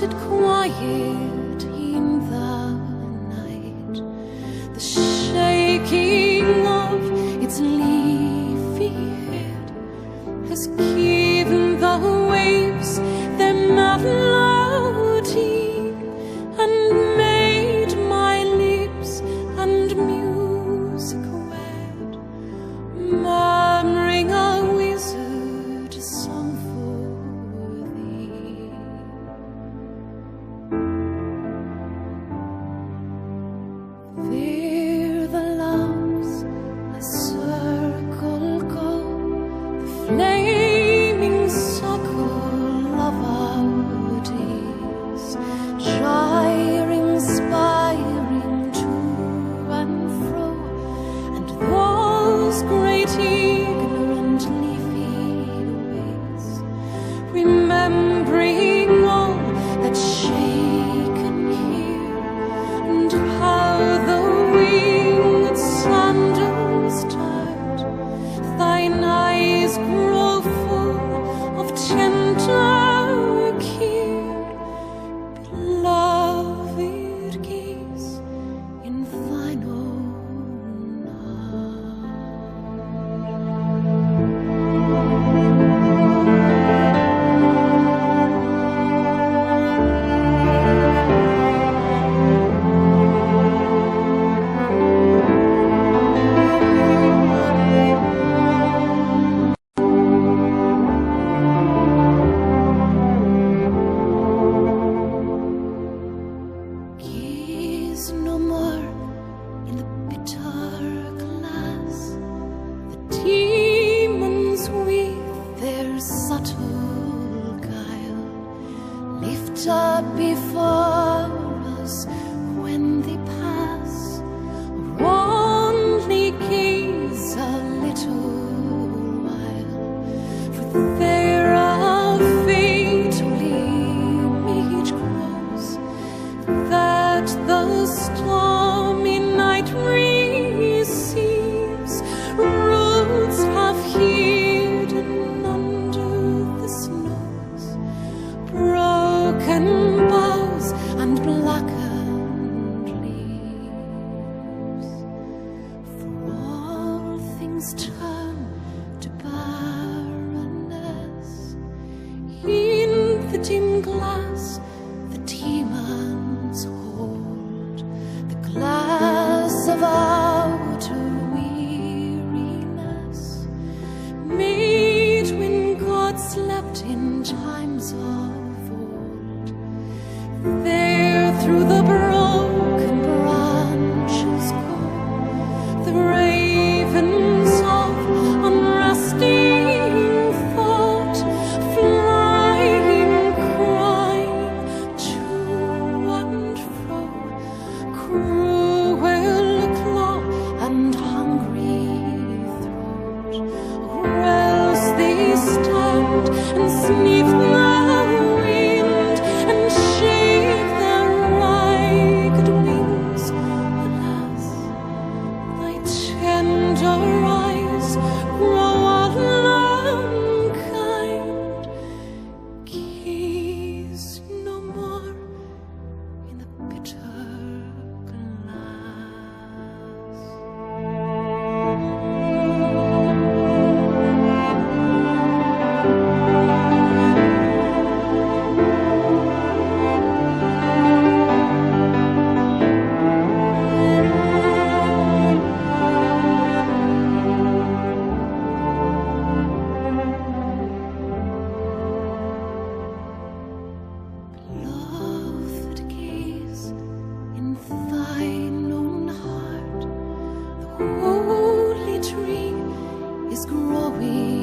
floated quiet in the night, the shaking of its leafy head has given the waves their melody and made my lips and music wed, murmuring a wizard song for thee. There the loves a circle go, the flaming circle of our days, gyring, spiring to and fro, and those great ignorant leafy ways, remembering all that's shaken here, and how the winged sandals turned, thine eyes grow full of tender care, beloved gaze in thine own gaze no more in the bitter glass, the demons with their subtle guile lift up before us when they pass, or only gaze a little while, for there a fatal image grows that the stormy night receives, roots have hidden under the snows, broken boughs and blackened leaves. For all things turn to barrenness in the dim glass the demons hold, the glass of outer weariness, made when God slept in times of old. There through the broken branches go the ravens of unresting thought, flying, crying to and fro, cruel claw and hungry throat, or else they stand and sniff the wind and shake their ragged wings. Alas, thy tender eyes grow unkind, gaze no more in the bitter glass. Beloved, gaze in thine own heart, the holy tree is growing